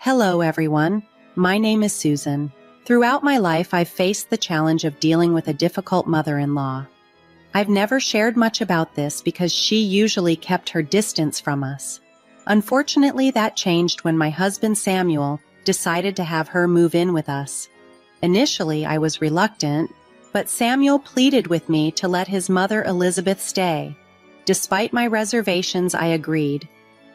Hello, everyone. My name is Susan. Throughout my life, I've faced the challenge of dealing with a difficult mother-in-law. I've never shared much about this because she usually kept her distance from us. Unfortunately, that changed when my husband Samuel decided to have her move in with us. Initially, I was reluctant, but Samuel pleaded with me to let his mother Elizabeth stay. Despite my reservations, I agreed.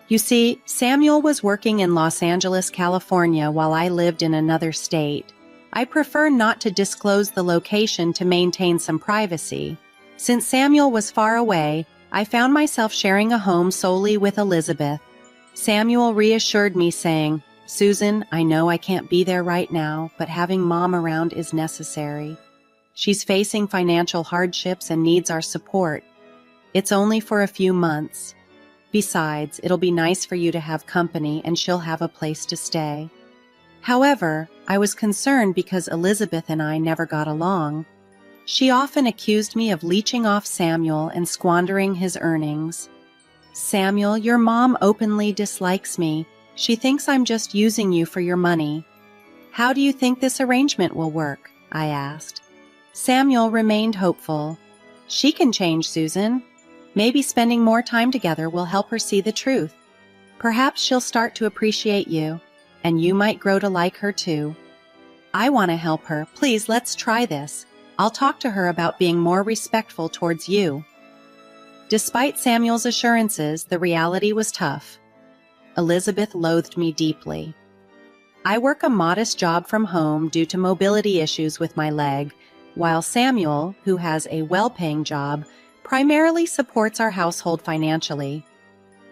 You see, Samuel was working in Los Angeles, California, while I lived in another state. I prefer not to disclose the location to maintain some privacy. Since Samuel was far away, I found myself sharing a home solely with Elizabeth. Samuel reassured me, saying, "Susan, I know I can't be there right now, but having Mom around is necessary. She's facing financial hardships and needs our support. It's only for a few months. Besides, it'll be nice for you to have company and she'll have a place to stay." However, I was concerned because Elizabeth and I never got along. She often accused me of leeching off Samuel and squandering his earnings. "Samuel, your mom openly dislikes me. She thinks I'm just using you for your money. How do you think this arrangement will work?" I asked. Samuel remained hopeful. "She can change, Susan. Maybe spending more time together will help her see the truth. Perhaps she'll start to appreciate you, and you might grow to like her too." "I want to help her. Please, let's try this. I'll talk to her about being more respectful towards you." Despite Samuel's assurances, the reality was tough. Elizabeth loathed me deeply. I work a modest job from home due to mobility issues with my leg, while Samuel, who has a well-paying job, primarily supports our household financially.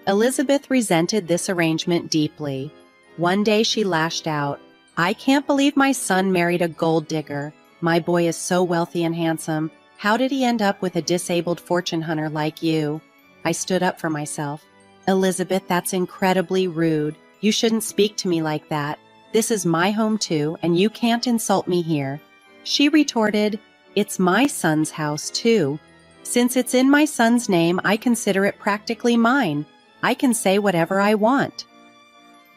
Elizabeth resented this arrangement deeply. One day she lashed out, "I can't believe my son married a gold digger. My boy is so wealthy and handsome. How did he end up with a disabled fortune hunter like you?" I stood up for myself. "Elizabeth, that's incredibly rude. You shouldn't speak to me like that. This is my home too, and you can't insult me here." She retorted, "It's my son's house too. Since it's in my son's name, I consider it practically mine. I can say whatever I want."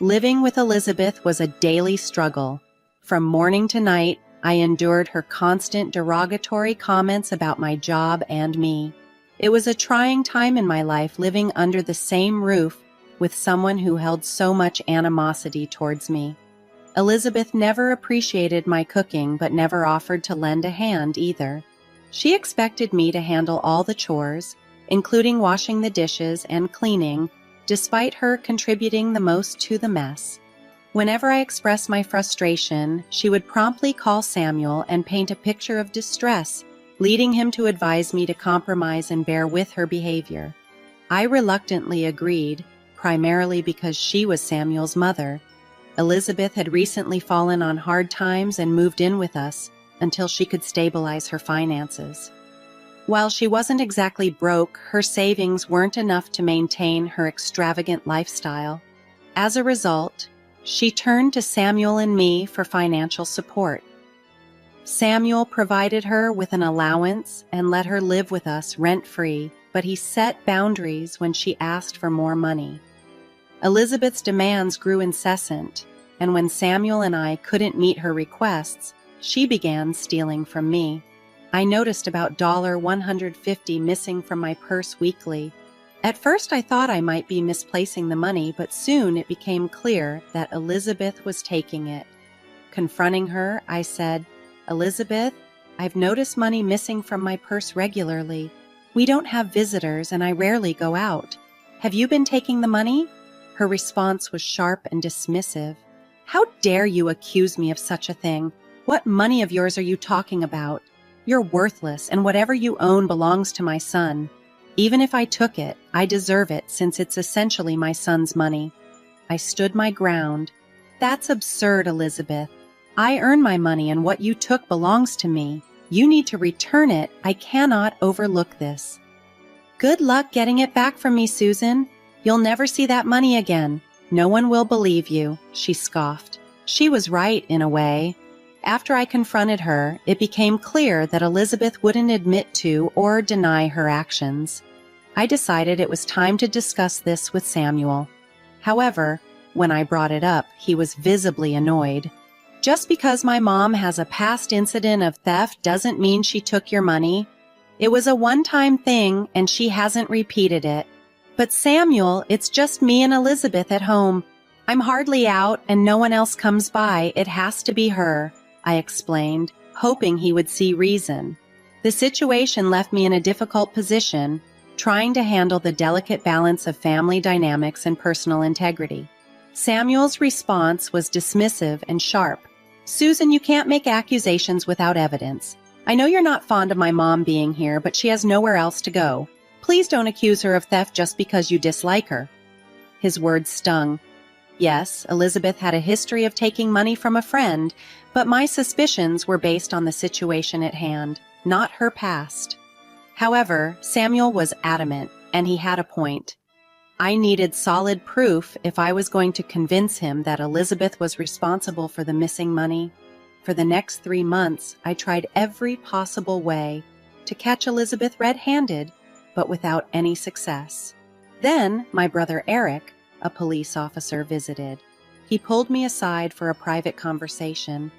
Living with Elizabeth was a daily struggle. From morning to night, I endured her constant derogatory comments about my job and me. It was a trying time in my life living under the same roof with someone who held so much animosity towards me. Elizabeth never appreciated my cooking, but never offered to lend a hand either. She expected me to handle all the chores, including washing the dishes and cleaning, despite her contributing the most to the mess. Whenever I expressed my frustration, she would promptly call Samuel and paint a picture of distress, leading him to advise me to compromise and bear with her behavior. I reluctantly agreed, primarily because she was Samuel's mother. Elizabeth had recently fallen on hard times and moved in with us until she could stabilize her finances. While she wasn't exactly broke, her savings weren't enough to maintain her extravagant lifestyle. As a result, she turned to Samuel and me for financial support. Samuel provided her with an allowance and let her live with us rent-free, but he set boundaries when she asked for more money. Elizabeth's demands grew incessant, and when Samuel and I couldn't meet her requests, she began stealing from me. I noticed about $150 missing from my purse weekly. At first I thought I might be misplacing the money, but soon it became clear that Elizabeth was taking it. Confronting her, I said, "Elizabeth, I've noticed money missing from my purse regularly. We don't have visitors and I rarely go out. Have you been taking the money?" Her response was sharp and dismissive. "How dare you accuse me of such a thing? What money of yours are you talking about? You're worthless, and whatever you own belongs to my son. Even if I took it, I deserve it since it's essentially my son's money." I stood my ground. "That's absurd, Elizabeth. I earn my money and what you took belongs to me. You need to return it. I cannot overlook this." "Good luck getting it back from me, Susan. You'll never see that money again. No one will believe you," she scoffed. She was right, in a way. After I confronted her, it became clear that Elizabeth wouldn't admit to or deny her actions. I decided it was time to discuss this with Samuel. However, When I brought it up, he was visibly annoyed. Just because my mom has a past incident of theft doesn't mean she took your money. It was a one-time thing and she hasn't repeated it. But Samuel, it's just me and Elizabeth at home. I'm hardly out and no one else comes by. It has to be her, I explained, hoping he would see reason. The situation left me in a difficult position, trying to handle the delicate balance of family dynamics and personal integrity. Samuel's response was dismissive and sharp. Susan, you can't make accusations without evidence. I know you're not fond of my mom being here, but she has nowhere else to go. Please don't accuse her of theft just because you dislike her. His words stung. Yes, Elizabeth had a history of taking money from a friend, but my suspicions were based on the situation at hand, not her past. However, Samuel was adamant, and he had a point. I needed solid proof if I was going to convince him that Elizabeth was responsible for the missing money. For the next 3 months, I tried every possible way to catch Elizabeth red-handed, but without any success. Then, my brother Eric, a police officer, visited. He pulled me aside for a private conversation.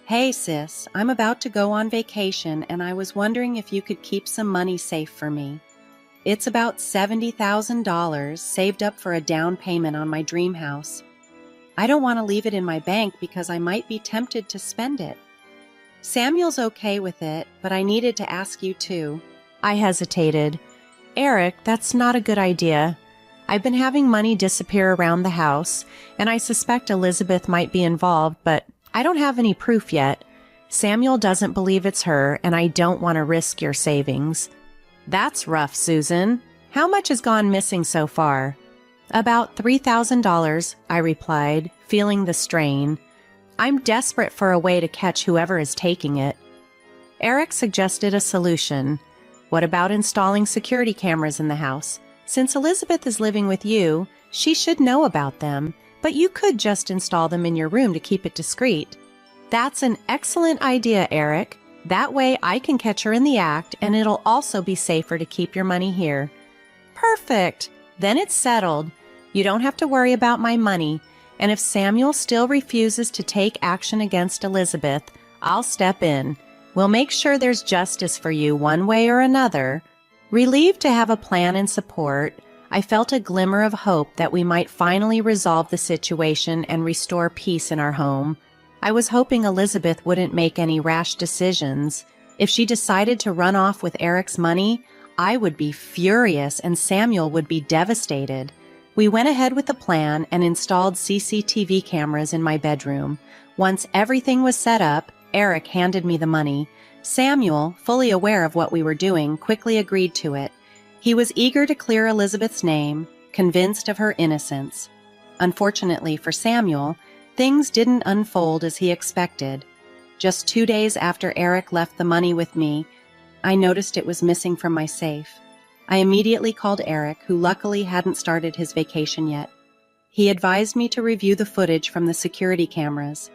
Hey sis, I'm about to go on vacation and I was wondering if you could keep some money safe for me. It's about $70,000 saved up for a down payment on my dream house. I don't want to leave it in my bank because I might be tempted to spend it. Samuel's okay with it, but I needed to ask you too. I hesitated. Eric, that's not a good idea. I've been having money disappear around the house, and I suspect Elizabeth might be involved, but I don't have any proof yet. Samuel doesn't believe it's her, and I don't want to risk your savings. That's rough, Susan. How much has gone missing so far? About $3,000, I replied, feeling the strain. I'm desperate for a way to catch whoever is taking it. Eric suggested a solution. What about installing security cameras in the house? Since Elizabeth is living with you, she should know about them, but you could just install them in your room to keep it discreet. That's an excellent idea, Eric. That way I can catch her in the act, and it'll also be safer to keep your money here. Perfect. Then it's settled. You don't have to worry about my money, and if Samuel still refuses to take action against Elizabeth, I'll step in. We'll make sure there's justice for you one way or another. Relieved to have a plan and support, I felt a glimmer of hope that we might finally resolve the situation and restore peace in our home. I was hoping Elizabeth wouldn't make any rash decisions. If she decided to run off with Eric's money, I would be furious and Samuel would be devastated. We went ahead with the plan and installed CCTV cameras in my bedroom. Once everything was set up, Eric handed me the money. Samuel, fully aware of what we were doing, quickly agreed to it. He was eager to clear Elizabeth's name, convinced of her innocence. Unfortunately for Samuel, things didn't unfold as he expected. Just 2 days after Eric left the money with me, I noticed it was missing from my safe. I immediately called Eric, who luckily hadn't started his vacation yet. He advised me to review the footage from the security cameras.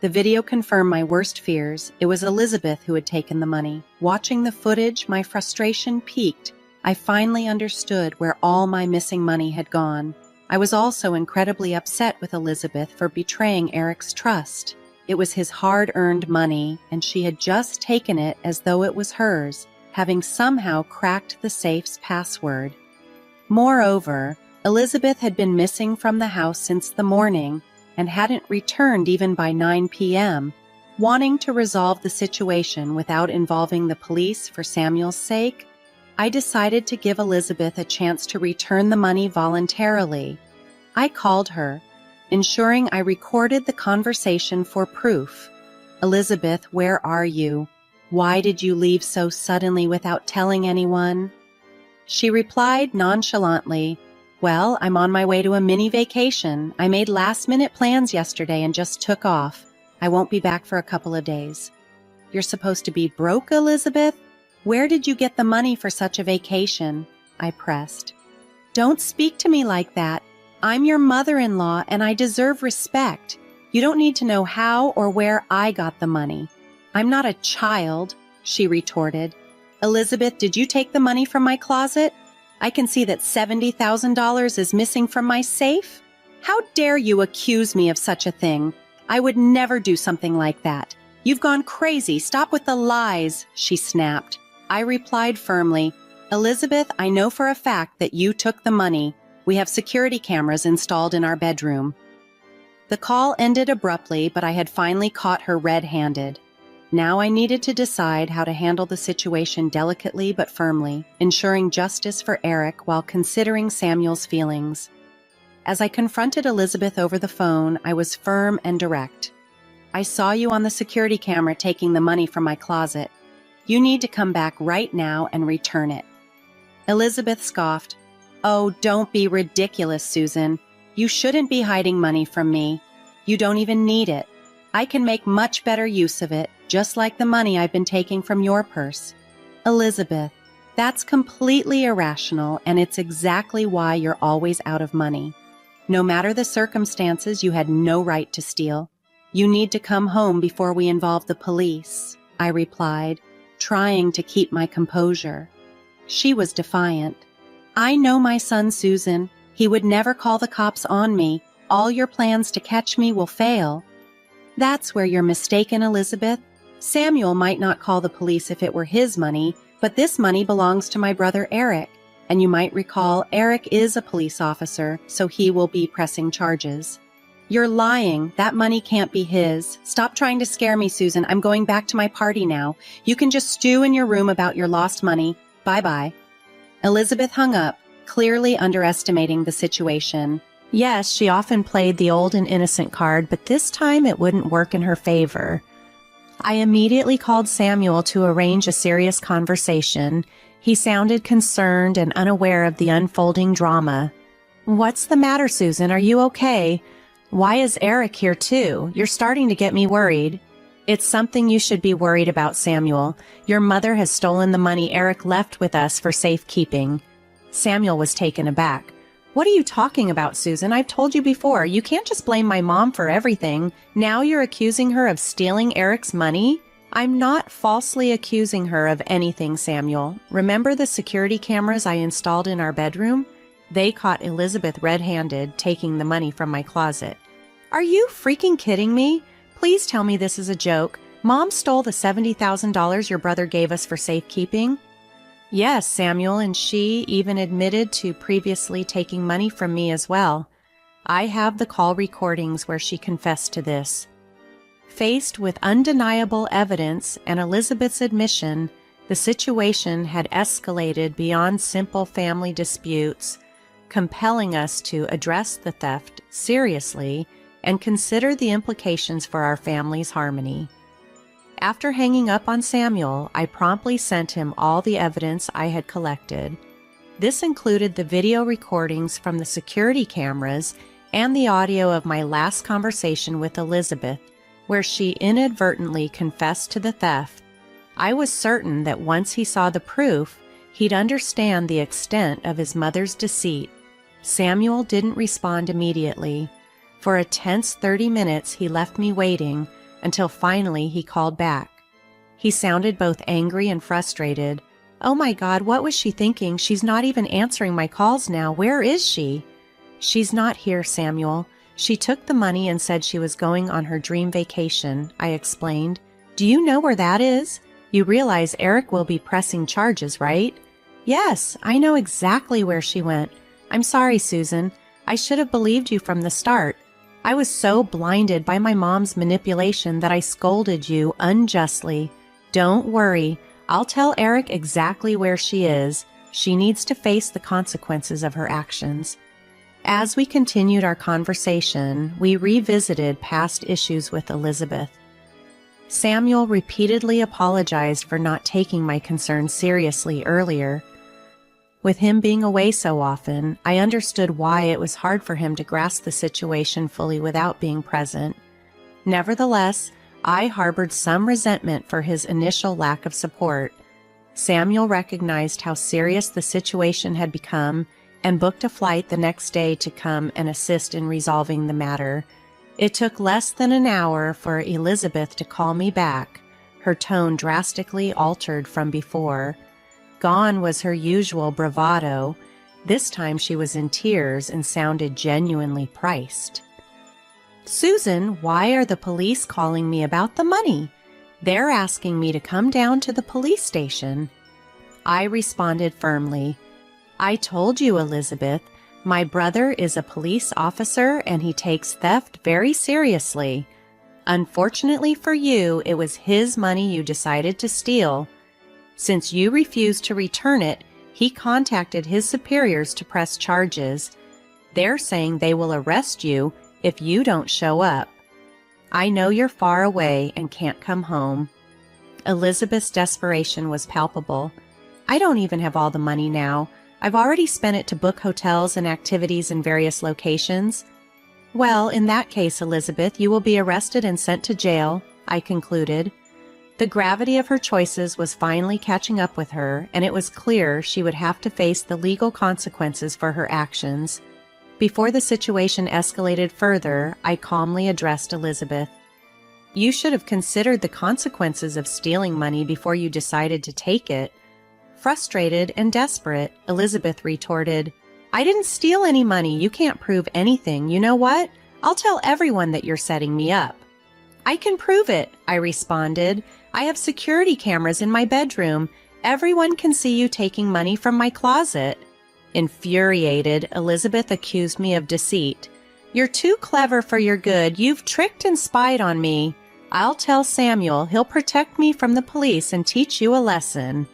The video confirmed my worst fears. It was Elizabeth who had taken the money. Watching the footage, my frustration peaked. I finally understood where all my missing money had gone. I was also incredibly upset with Elizabeth for betraying Eric's trust. It was his hard-earned money, and she had just taken it as though it was hers, having somehow cracked the safe's password. Moreover, Elizabeth had been missing from the house since the morning and hadn't returned even by 9 p.m. Wanting to resolve the situation without involving the police for Samuel's sake, I decided to give Elizabeth a chance to return the money voluntarily. I called her, ensuring I recorded the conversation for proof. Elizabeth, where are you? Why did you leave so suddenly without telling anyone? She replied nonchalantly, well, I'm on my way to a mini vacation. I made last-minute plans yesterday and just took off. I won't be back for a couple of days. You're supposed to be broke, Elizabeth? Where did you get the money for such a vacation? I pressed. Don't speak to me like that. I'm your mother-in-law and I deserve respect. You don't need to know how or where I got the money. I'm not a child, she retorted. Elizabeth, did you take the money from my closet? I can see that $70,000 is missing from my safe. How dare you accuse me of such a thing? I would never do something like that. You've gone crazy. Stop with the lies, she snapped. I replied firmly, Elizabeth, I know for a fact that you took the money. We have security cameras installed in our bedroom. The call ended abruptly, but I had finally caught her red-handed. Now I needed to decide how to handle the situation delicately but firmly, ensuring justice for Eric while considering Samuel's feelings. As I confronted Elizabeth over the phone, I was firm and direct. I saw you on the security camera taking the money from my closet. You need to come back right now and return it. Elizabeth scoffed. Oh, don't be ridiculous, Susan. You shouldn't be hiding money from me. You don't even need it. I can make much better use of it, just like the money I've been taking from your purse. Elizabeth, that's completely irrational, and it's exactly why you're always out of money. No matter the circumstances, you had no right to steal. You need to come home before we involve the police, I replied, trying to keep my composure. She was defiant. I know my son, Susan. He would never call the cops on me. All your plans to catch me will fail. That's where you're mistaken, Elizabeth. Samuel might not call the police if it were his money, but this money belongs to my brother Eric. And you might recall Eric is a police officer, so he will be pressing charges. You're lying. That money can't be his. Stop trying to scare me, Susan. I'm going back to my party now. You can just stew in your room about your lost money. Bye-bye. Elizabeth hung up, clearly underestimating the situation. Yes, she often played the old and innocent card, but this time it wouldn't work in her favor. I immediately called Samuel to arrange a serious conversation. He sounded concerned and unaware of the unfolding drama. What's the matter, Susan? Are you okay? Why is Eric here too? You're starting to get me worried. It's something you should be worried about, Samuel. Your mother has stolen the money Eric left with us for safekeeping. Samuel was taken aback. What are you talking about, Susan? I've told you before, you can't just blame my mom for everything. Now you're accusing her of stealing Eric's money? I'm not falsely accusing her of anything, Samuel. Remember the security cameras I installed in our bedroom? They caught Elizabeth red-handed taking the money from my closet. Are you freaking kidding me? Please tell me this is a joke. Mom stole the $70,000 your brother gave us for safekeeping? Yes, Samuel, and she even admitted to previously taking money from me as well. I have the call recordings where she confessed to this. Faced with undeniable evidence and Elizabeth's admission, the situation had escalated beyond simple family disputes, compelling us to address the theft seriously and consider the implications for our family's harmony. After hanging up on Samuel, I promptly sent him all the evidence I had collected. This included the video recordings from the security cameras and the audio of my last conversation with Elizabeth, where she inadvertently confessed to the theft. I was certain that once he saw the proof, he'd understand the extent of his mother's deceit. Samuel didn't respond immediately. For a tense 30 minutes, he left me waiting, until finally he called back. He sounded both angry and frustrated. Oh my God, what was she thinking? She's not even answering my calls now. Where is she? She's not here, Samuel. She took the money and said she was going on her dream vacation, I explained. Do you know where that is? You realize Eric will be pressing charges, right? Yes, I know exactly where she went. I'm sorry, Susan. I should have believed you from the start. I was so blinded by my mom's manipulation that I scolded you unjustly. Don't worry. I'll tell Eric exactly where she is. She needs to face the consequences of her actions. As we continued our conversation, we revisited past issues with Elizabeth. Samuel repeatedly apologized for not taking my concerns seriously earlier. With him being away so often, I understood why it was hard for him to grasp the situation fully without being present. Nevertheless, I harbored some resentment for his initial lack of support. Samuel recognized how serious the situation had become and booked a flight the next day to come and assist in resolving the matter. It took less than an hour for Elizabeth to call me back, her tone drastically altered from before. Gone was her usual bravado. This time she was in tears and sounded genuinely priced. "Susan, why are the police calling me about the money? They're asking me to come down to the police station." I responded firmly, "I told you, Elizabeth, my brother is a police officer and he takes theft very seriously. Unfortunately for you, it was his money you decided to steal. Since you refused to return it, he contacted his superiors to press charges. They're saying they will arrest you if you don't show up. I know you're far away and can't come home." Elizabeth's desperation was palpable. "I don't even have all the money now. I've already spent it to book hotels and activities in various locations." "Well, in that case, Elizabeth, you will be arrested and sent to jail," I concluded. The gravity of her choices was finally catching up with her, and it was clear she would have to face the legal consequences for her actions. Before the situation escalated further, I calmly addressed Elizabeth. "You should have considered the consequences of stealing money before you decided to take it." Frustrated and desperate, Elizabeth retorted, "I didn't steal any money. You can't prove anything. You know what? I'll tell everyone that you're setting me up." "I can prove it," I responded. "I have security cameras in my bedroom. Everyone can see you taking money from my closet." Infuriated, Elizabeth accused me of deceit. "You're too clever for your good. You've tricked and spied on me. I'll tell Samuel. He'll protect me from the police and teach you a lesson."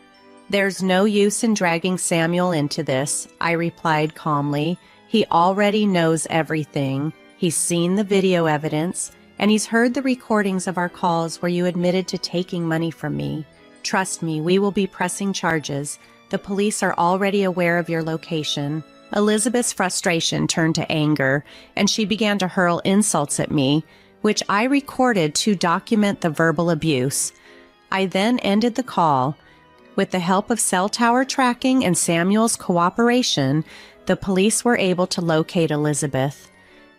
"There's no use in dragging Samuel into this," I replied calmly. "He already knows everything. He's seen the video evidence, and he's heard the recordings of our calls where you admitted to taking money from me. Trust me, we will be pressing charges. The police are already aware of your location." Elizabeth's frustration turned to anger, and she began to hurl insults at me, which I recorded to document the verbal abuse. I then ended the call. With the help of cell tower tracking and Samuel's cooperation, the police were able to locate Elizabeth.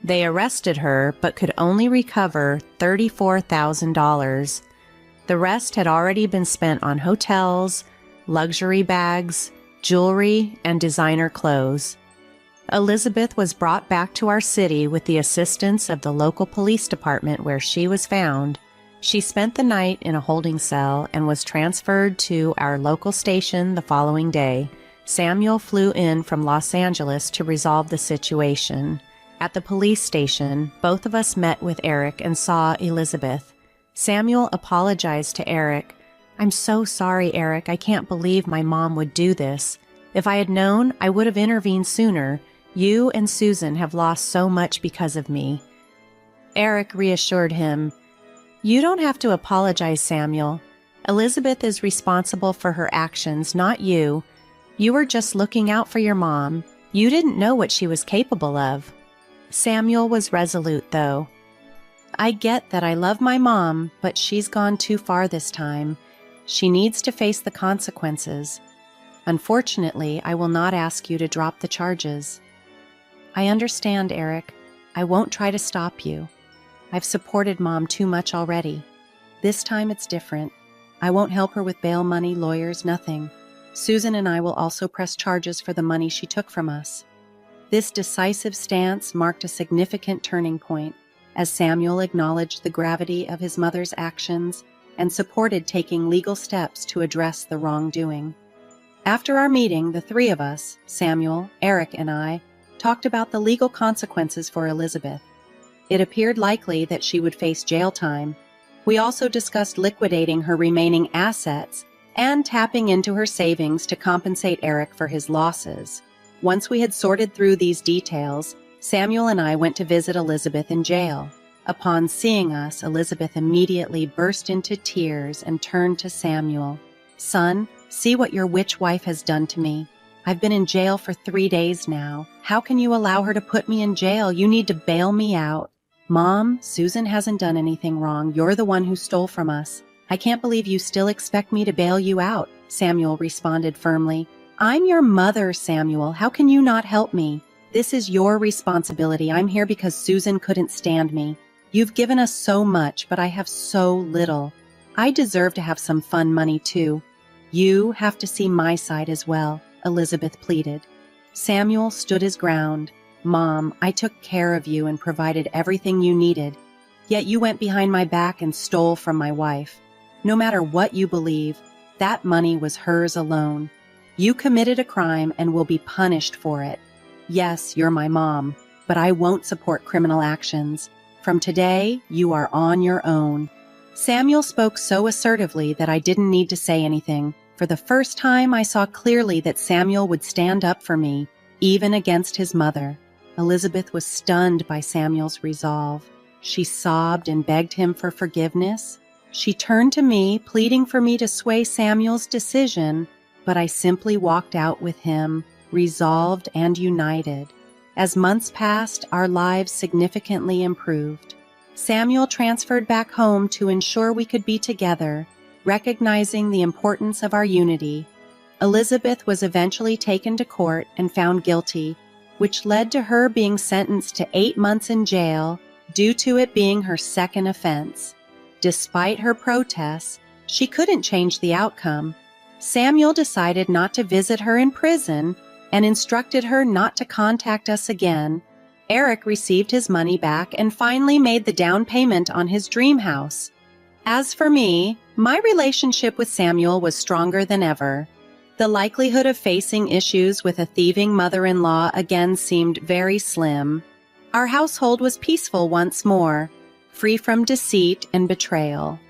They arrested her, but could only recover $34,000. The rest had already been spent on hotels, luxury bags, jewelry, and designer clothes. Elizabeth was brought back to our city with the assistance of the local police department where she was found. She spent the night in a holding cell and was transferred to our local station the following day. Samuel flew in from Los Angeles to resolve the situation. At the police station, both of us met with Eric and saw Elizabeth. Samuel apologized to Eric. "I'm so sorry, Eric. I can't believe my mom would do this. If I had known, I would have intervened sooner. You and Susan have lost so much because of me." Eric reassured him, "You don't have to apologize, Samuel. Elizabeth is responsible for her actions, not you. You were just looking out for your mom. You didn't know what she was capable of." Samuel was resolute, though. "I get that I love my mom, but she's gone too far this time. She needs to face the consequences. Unfortunately, I will not ask you to drop the charges." "I understand, Eric. I won't try to stop you. I've supported Mom too much already. This time it's different. I won't help her with bail money, lawyers, nothing. Susan and I will also press charges for the money she took from us." This decisive stance marked a significant turning point, as Samuel acknowledged the gravity of his mother's actions and supported taking legal steps to address the wrongdoing. After our meeting, the three of us, Samuel, Eric, and I, talked about the legal consequences for Elizabeth. It appeared likely that she would face jail time. We also discussed liquidating her remaining assets and tapping into her savings to compensate Eric for his losses. Once we had sorted through these details, Samuel and I went to visit Elizabeth in jail. Upon seeing us, Elizabeth immediately burst into tears and turned to Samuel. "Son, see what your witch wife has done to me. I've been in jail for 3 days now. How can you allow her to put me in jail? You need to bail me out." "Mom, Susan hasn't done anything wrong. You're the one who stole from us. I can't believe you still expect me to bail you out," Samuel responded firmly. "I'm your mother, Samuel. How can you not help me? This is your responsibility. I'm here because Susan couldn't stand me. You've given us so much, but I have so little. I deserve to have some fun money too. You have to see my side as well," Elizabeth pleaded. Samuel stood his ground. "Mom, I took care of you and provided everything you needed, yet you went behind my back and stole from my wife. No matter what you believe, that money was hers alone. You committed a crime and will be punished for it. Yes, you're my mom, but I won't support criminal actions. From today, you are on your own." Samuel spoke so assertively that I didn't need to say anything. For the first time, I saw clearly that Samuel would stand up for me, even against his mother. Elizabeth was stunned by Samuel's resolve. She sobbed and begged him for forgiveness. She turned to me, pleading for me to sway Samuel's decision, but I simply walked out with him, resolved and united. As months passed, our lives significantly improved. Samuel transferred back home to ensure we could be together, recognizing the importance of our unity. Elizabeth was eventually taken to court and found guilty, which led to her being sentenced to 8 months in jail due to it being her second offense. Despite her protests, she couldn't change the outcome. Samuel decided not to visit her in prison and instructed her not to contact us again. Eric received his money back and finally made the down payment on his dream house. As for me, my relationship with Samuel was stronger than ever. The likelihood of facing issues with a thieving mother-in-law again seemed very slim. Our household was peaceful once more, free from deceit and betrayal.